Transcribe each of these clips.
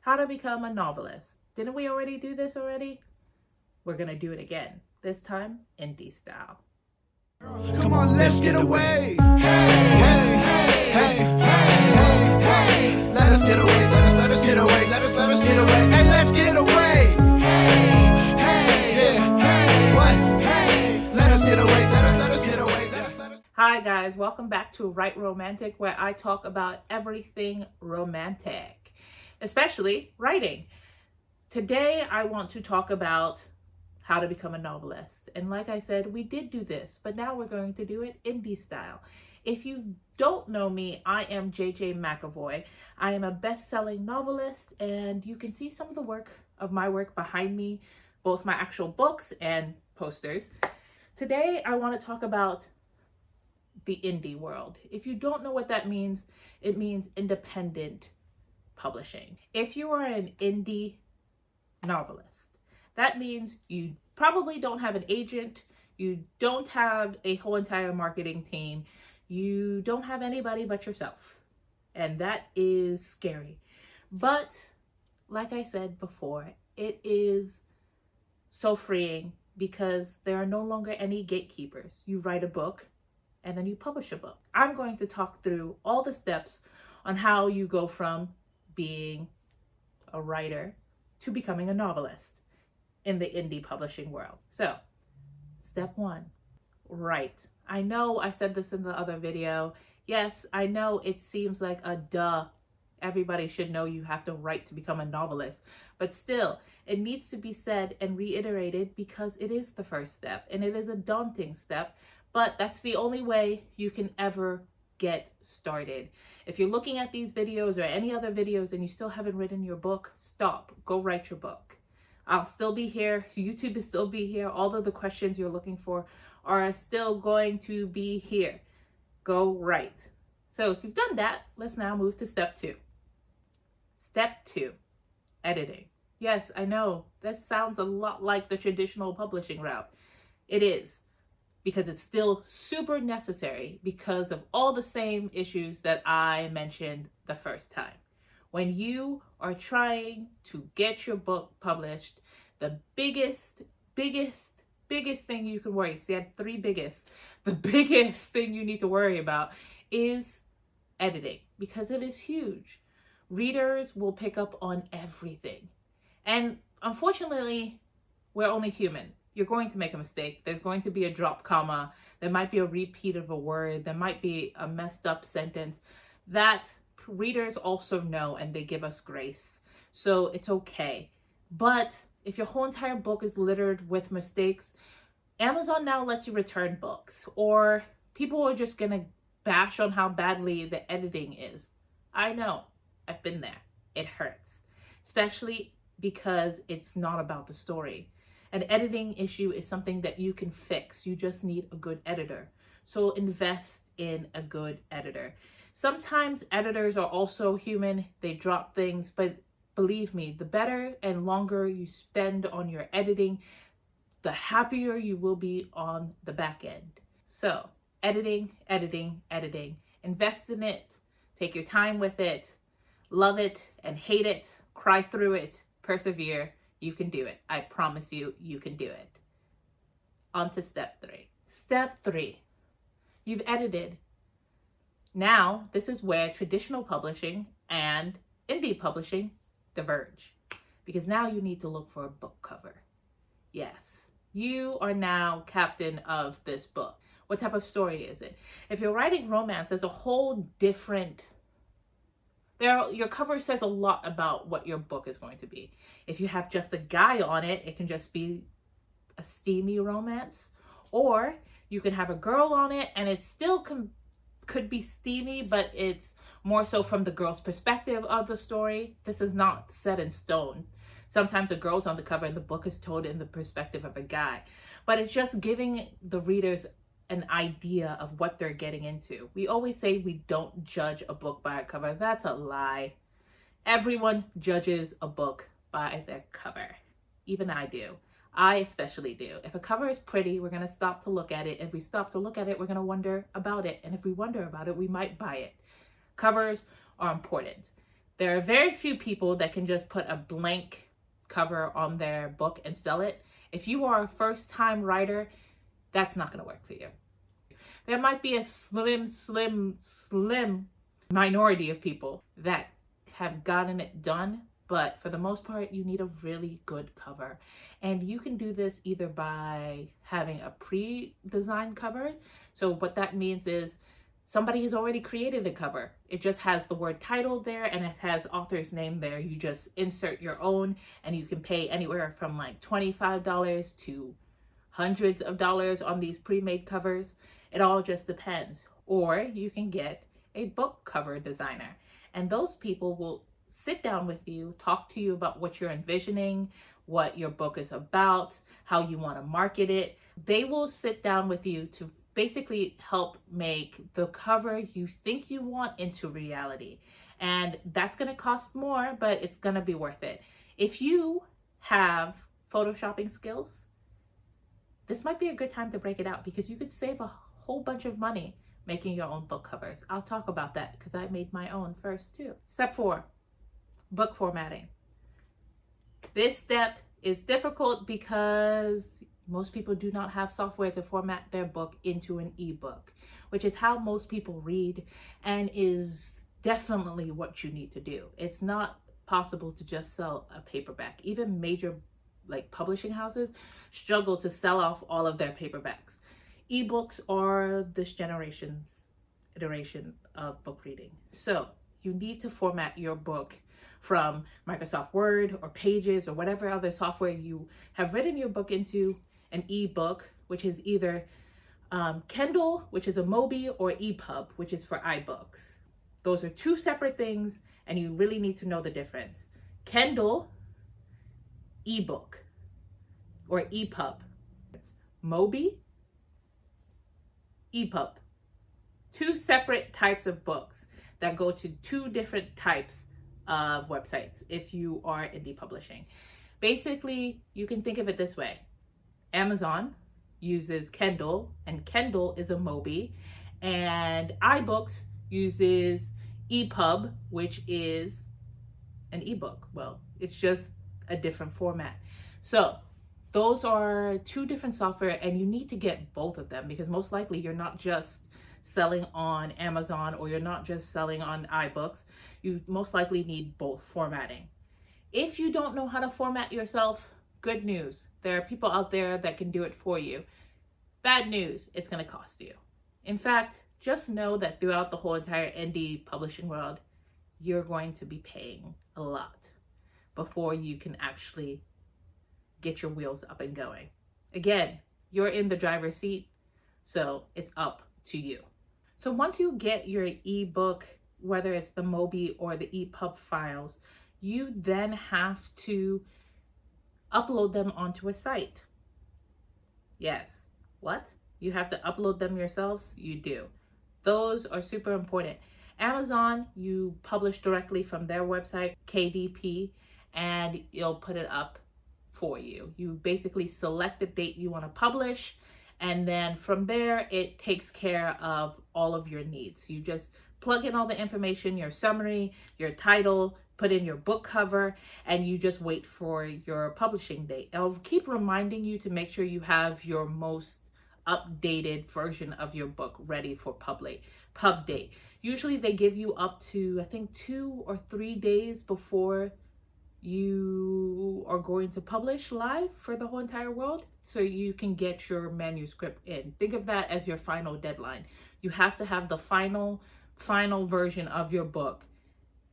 How to become a novelist. Didn't we already do this already? We're gonna do it again, this time indie style. Come on, let's get away. Hey, hey, hey, hey, hey, hey, hey. Let us get away, let us get away, let us get away. Hey, let's get away. Hey, hey, yeah, hey, what? Hey, let us get away, let us get away, let us. Hi guys, welcome back to Write Romantic, where I talk about everything romantic, especially writing. Today I want to talk about how to become a novelist. And like I said, we did do this, but now we're going to do it indie style. If you don't know me, I am JJ McAvoy. I am a best-selling novelist, and you can see some of my work behind me, both my actual books and posters. Today, I want to talk about the indie world. If you don't know what that means, it means independent publishing. If you are an indie novelist, that means you probably don't have an agent, you don't have a whole entire marketing team, you don't have anybody but yourself. And that is scary. But like I said before, it is so freeing because there are no longer any gatekeepers. You write a book and then you publish a book. I'm going to talk through all the steps on how you go from being a writer to becoming a novelist in the indie publishing world. So, step one, write. I know I said this in the other video. Yes, I know it seems like a duh. Everybody should know you have to write to become a novelist. But still, it needs to be said and reiterated because it is the first step and it is a daunting step, but that's the only way you can ever get started. If you're looking at these videos or any other videos and you still haven't written your book, stop. Go write your book. I'll still be here. YouTube will still be here. All of the questions you're looking for are still going to be here. Go write. So if you've done that, let's now move to step two. Step two, editing. Yes, I know this sounds a lot like the traditional publishing route. It is, because it's still super necessary because of all the same issues that I mentioned the first time. When you are trying to get your book published, the biggest thing you can worry, see I had three biggest, the biggest thing you need to worry about is editing, because it is huge. Readers will pick up on everything. And unfortunately, we're only human. You're going to make a mistake. There's going to be a drop comma. There might be a repeat of a word. There might be a messed up sentence. That readers also know, and they give us grace. So it's okay. But if your whole entire book is littered with mistakes, Amazon now lets you return books, or people are just gonna bash on how badly the editing is. I know, I've been there. It hurts, especially because it's not about the story. An editing issue is something that you can fix. You just need a good editor. So invest in a good editor. Sometimes editors are also human. They drop things, but believe me, the better and longer you spend on your editing, the happier you will be on the back end. So editing. Invest in it. Take your time with it. Love it and hate it. Cry through it. Persevere. You can do it. I promise you, you can do it. On to step three. Step three, you've edited. Now, this is where traditional publishing and indie publishing diverge, because now you need to look for a book cover. Yes, you are now captain of this book. What type of story is it? If you're writing romance, there's a whole different... Your cover says a lot about what your book is going to be. If you have just a guy on it, it can just be a steamy romance. Or you could have a girl on it and it still could be steamy, but it's more so from the girl's perspective of the story. This is not set in stone. Sometimes a girl's on the cover and the book is told in the perspective of a guy. But it's just giving the readers an idea of what they're getting into. We always say we don't judge a book by a cover. That's a lie. Everyone judges a book by their cover. Even I do. I especially do. If a cover is pretty, we're going to stop to look at it. If we stop to look at it, we're going to wonder about it. And if we wonder about it, we might buy it. Covers are important. There are very few people that can just put a blank cover on their book and sell it. If you are a first-time writer, that's not going to work for you. There might be a slim minority of people that have gotten it done, but for the most part, you need a really good cover. And you can do this either by having a pre-designed cover. So what that means is somebody has already created a cover. It just has the word title there and it has author's name there. You just insert your own, and you can pay anywhere from like $25 to hundreds of dollars on these pre-made covers. It all just depends. Or you can get a book cover designer, and those people will sit down with you, talk to you about what you're envisioning, what your book is about, how you want to market it. They will sit down with you to basically help make the cover you think you want into reality. And that's going to cost more, but it's going to be worth it. If you have photoshopping skills, this might be a good time to break it out, because you could save a whole bunch of money making your own book covers. I'll talk about that because I made my own first too. Step 4, book formatting. This step is difficult because most people do not have software to format their book into an ebook, which is how most people read and is definitely what you need to do. It's not possible to just sell a paperback. Even major publishing houses struggle to sell off all of their paperbacks. Ebooks are this generation's iteration of book reading. So you need to format your book from Microsoft Word or Pages or whatever other software you have written your book into an ebook, which is either Kindle, which is a Mobi, or EPUB, which is for iBooks. Those are two separate things, and you really need to know the difference. Kindle, ebook, or EPUB. Mobi, EPUB. Two separate types of books that go to two different types of websites if you are indie publishing. Basically, you can think of it this way. Amazon uses Kindle, and Kindle is a Mobi, and iBooks uses EPUB, which is an ebook. Well, it's just a different format. So those are two different software, and you need to get both of them, because most likely you're not just selling on Amazon or you're not just selling on iBooks. You most likely need both formatting. If you don't know how to format yourself, good news. There are people out there that can do it for you. Bad news, it's going to cost you. In fact, just know that throughout the whole entire indie publishing world, you're going to be paying a lot before you can actually get your wheels up and going. Again, you're in the driver's seat, so it's up to you. So once you get your ebook, whether it's the Mobi or the EPUB files, you then have to upload them onto a site. Yes. What? You have to upload them yourselves? You do. Those are super important. Amazon, you publish directly from their website, KDP, and you'll put it up for you. You basically select the date you want to publish, and then from there, it takes care of all of your needs. You just plug in all the information, your summary, your title, put in your book cover, and you just wait for your publishing date. I'll keep reminding you to make sure you have your most updated version of your book ready for pub date. Usually they give you up to, I think, 2 or 3 days before you are going to publish live for the whole entire world, so you can get your manuscript in. Think of that as your final deadline. You have to have the final version of your book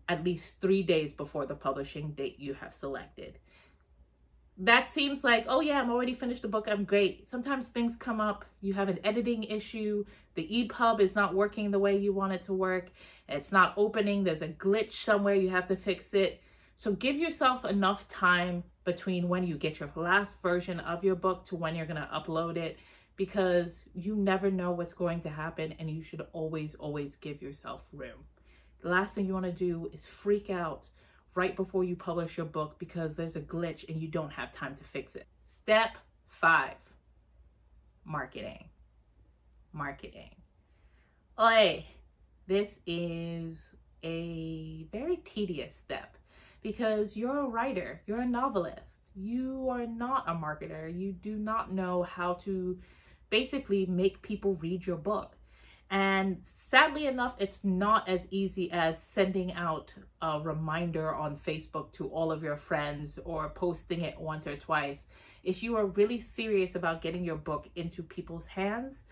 at least 3 days before the publishing date you have selected. That seems like, oh yeah, I'm already finished the book, I'm great. Sometimes things come up, you have an editing issue, the EPUB is not working the way you want it to work, it's not opening, there's a glitch somewhere, you have to fix it. So give yourself enough time between when you get your last version of your book to when you're gonna upload it, because you never know what's going to happen, and you should always give yourself room. The last thing you wanna do is freak out right before you publish your book because there's a glitch and you don't have time to fix it. Step 5, marketing. Marketing. This is a very tedious step because you're a writer, you're a novelist, you are not a marketer, you do not know how to basically make people read your book. And sadly enough, it's not as easy as sending out a reminder on Facebook to all of your friends or posting it once or twice. If you are really serious about getting your book into people's hands,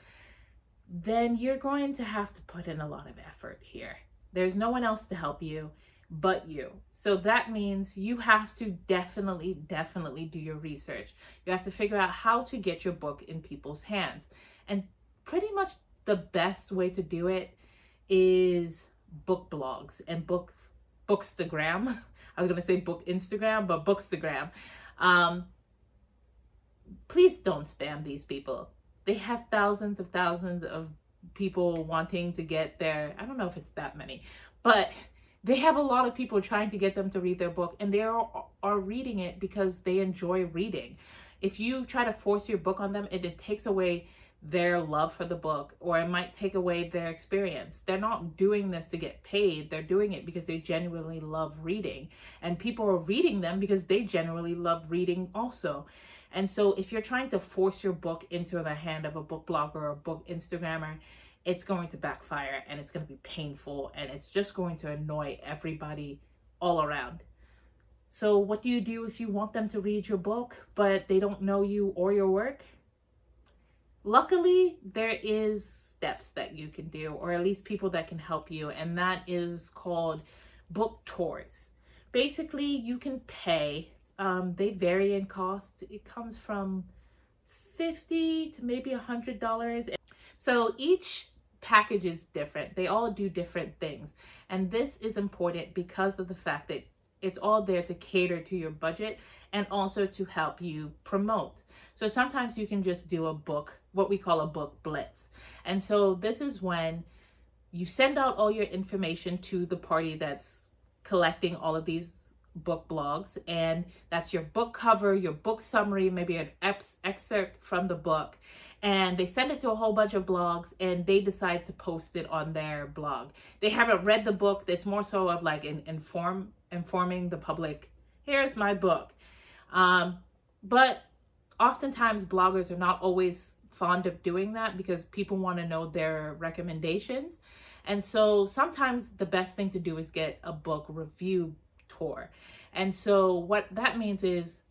then you're going to have to put in a lot of effort here. There's no one else to help you but you. So that means you have to definitely do your research. You have to figure out how to get your book in people's hands. And pretty much the best way to do it is book blogs and bookstagram. I was going to say book Instagram, but bookstagram. Please don't spam these people. They have thousands of people wanting to get their, I don't know if it's that many, but they have a lot of people trying to get them to read their book, and they are reading it because they enjoy reading. If you try to force your book on them, it takes away their love for the book, or it might take away their experience. They're not doing this to get paid. They're doing it because they genuinely love reading, and people are reading them because they genuinely love reading also. And so if you're trying to force your book into the hand of a book blogger or a book Instagrammer, it's going to backfire, and it's going to be painful, and it's just going to annoy everybody all around. So what do you do if you want them to read your book, but they don't know you or your work? Luckily, there is steps that you can do, or at least people that can help you, and that is called book tours. Basically, you can pay. They vary in cost. It comes from $50 to maybe $100. So each package is different. They all do different things. And this is important because of the fact that it's all there to cater to your budget and also to help you promote. So sometimes you can just do a book, what we call a book blitz. And so this is when you send out all your information to the party that's collecting all of these book blogs, and that's your book cover, your book summary, maybe an excerpt from the book, and they send it to a whole bunch of blogs, and they decide to post it on their blog. They haven't read the book. It's more so of like informing the public, here's my book. But oftentimes bloggers are not always fond of doing that because people want to know their recommendations. And so sometimes the best thing to do is get a book review tour. And so what that means is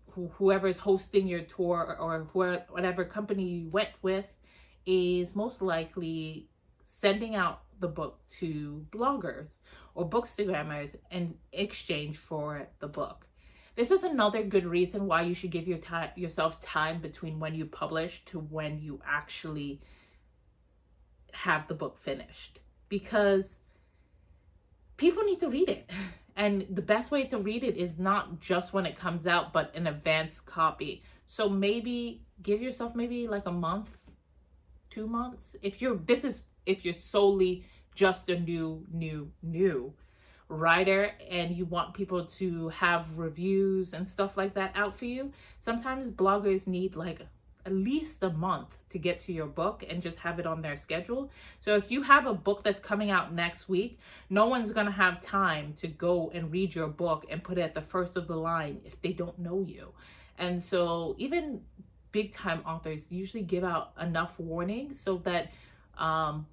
whoever is hosting your tour or whatever company you went with is most likely sending out the book to bloggers or bookstagrammers in exchange for the book. This is another good reason why you should give yourself time between when you publish to when you actually have the book finished, because people need to read it. And the best way to read it is not just when it comes out, but an advanced copy. So maybe give yourself maybe like a month, 2 months. If you're solely just a new writer and you want people to have reviews and stuff like that out for you, sometimes bloggers need like at least a month to get to your book and just have it on their schedule. So if you have a book that's coming out next week, no one's going to have time to go and read your book and put it at the first of the line if they don't know you. And so even big time authors usually give out enough warning so that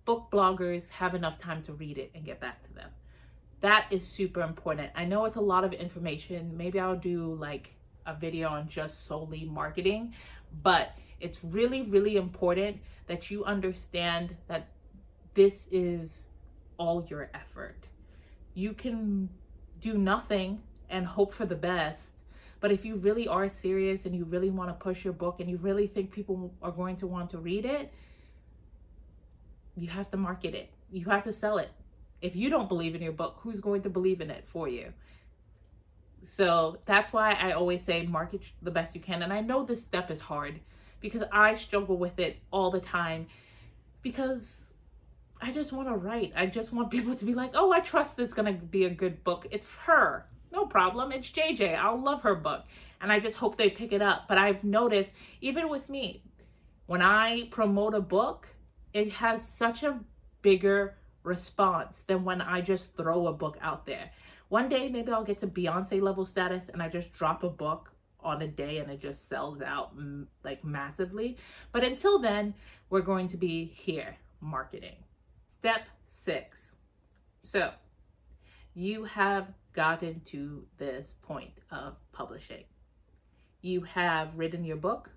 book bloggers have enough time to read it and get back to them. That is super important. I know it's a lot of information. Maybe I'll do like a video on just solely marketing, but it's really important that you understand that this is all your effort. You can do nothing and hope for the best, but if you really are serious and you really want to push your book and you really think people are going to want to read it, you have to market it. You have to sell it. If you don't believe in your book, who's going to believe in it for you? So that's why I always say market the best you can. And I know this step is hard because I struggle with it all the time because I just want to write. I just want people to be like, oh, I trust it's going to be a good book. It's her. No problem. It's JJ. I'll love her book. And I just hope they pick it up. But I've noticed, even with me, when I promote a book, it has such a bigger response than when I just throw a book out there. One day, maybe I'll get to Beyonce level status and I just drop a book on a day and it just sells out like massively. But until then, we're going to be here marketing. Step 6. So you have gotten to this point of publishing. You have written your book,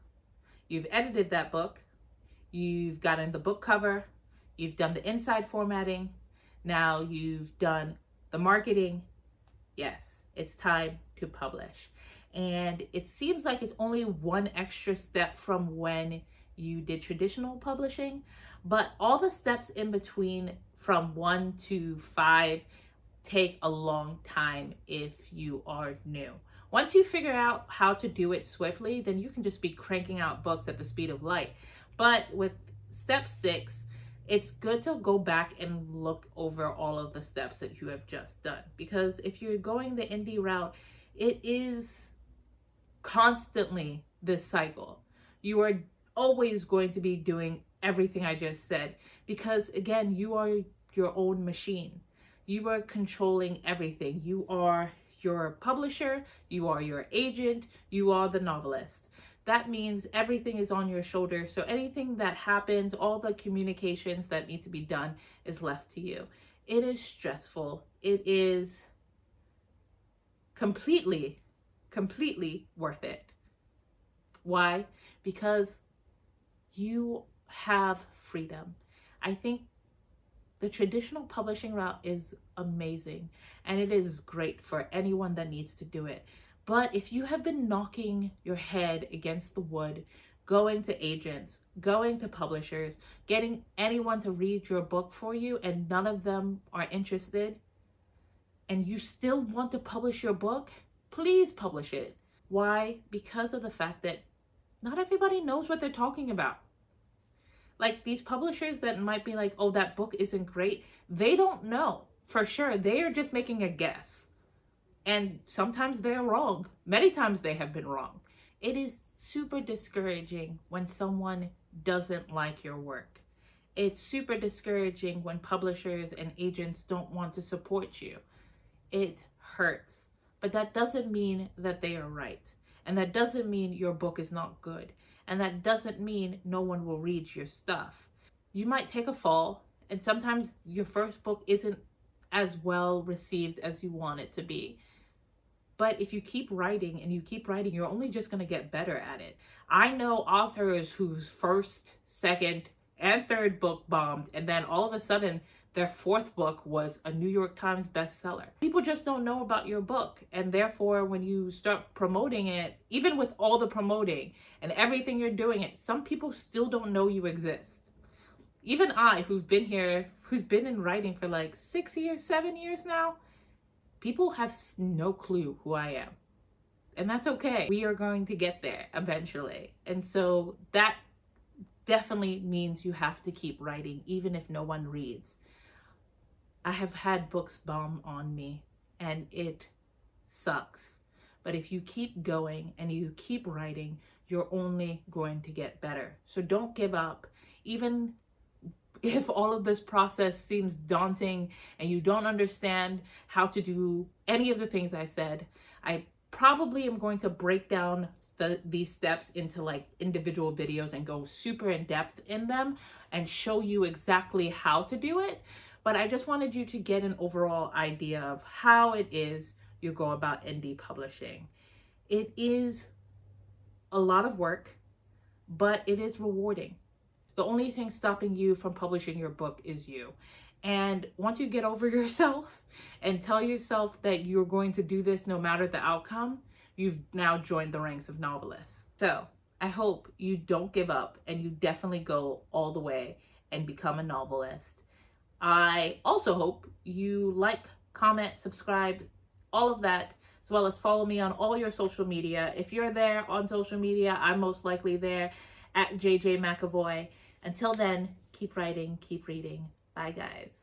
you've edited that book, you've gotten the book cover, you've done the inside formatting, now you've done the marketing. Yes, it's time to publish. And it seems like it's only one extra step from when you did traditional publishing, but all the steps in between from 1 to 5 take a long time if you are new. Once you figure out how to do it swiftly, then you can just be cranking out books at the speed of light. But with step 6, it's good to go back and look over all of the steps that you have just done. Because if you're going the indie route, it is constantly this cycle. You are always going to be doing everything I just said. Because again, you are your own machine. You are controlling everything. You are your publisher, you are your agent, you are the novelist. That means everything is on your shoulders. So anything that happens, all the communications that need to be done is left to you. It is stressful. It is completely worth it. Why? Because you have freedom. I think the traditional publishing route is amazing and it is great for anyone that needs to do it. But if you have been knocking your head against the wood, going to agents, going to publishers, getting anyone to read your book for you and none of them are interested, and you still want to publish your book, please publish it. Why? Because of the fact that not everybody knows what they're talking about. Like these publishers that might be like, oh, that book isn't great. They don't know for sure. They are just making a guess. And sometimes they're wrong. Many times they have been wrong. It is super discouraging when someone doesn't like your work. It's super discouraging when publishers and agents don't want to support you. It hurts. But that doesn't mean that they are right. And that doesn't mean your book is not good. And that doesn't mean no one will read your stuff. You might take a fall, and sometimes your first book isn't as well received as you want it to be. But if you keep writing and you keep writing, you're only just going to get better at it. I know authors whose first, second, and third book bombed, and then all of a sudden their fourth book was a New York Times bestseller. People just don't know about your book, and therefore when you start promoting it, even with all the promoting and everything you're doing it, some people still don't know you exist. Even I, who's been in writing for like 6 years, 7 years now, people have no clue who I am. And that's okay. We are going to get there eventually. And so that definitely means you have to keep writing, even if no one reads. I have had books bomb on me, and it sucks. But if you keep going and you keep writing, you're only going to get better. So don't give up. Even if all of this process seems daunting and you don't understand how to do any of the things I said, I probably am going to break down these steps into like individual videos and go super in depth in them and show you exactly how to do it. But I just wanted you to get an overall idea of how it is you go about indie publishing. It is a lot of work, but it is rewarding. The only thing stopping you from publishing your book is you. And once you get over yourself and tell yourself that you're going to do this no matter the outcome, you've now joined the ranks of novelists. So I hope you don't give up and you definitely go all the way and become a novelist. I also hope you like, comment, subscribe, all of that, as well as follow me on all your social media. If you're there on social media, I'm most likely there at JJ McAvoy. Until then, keep writing, keep reading. Bye, guys.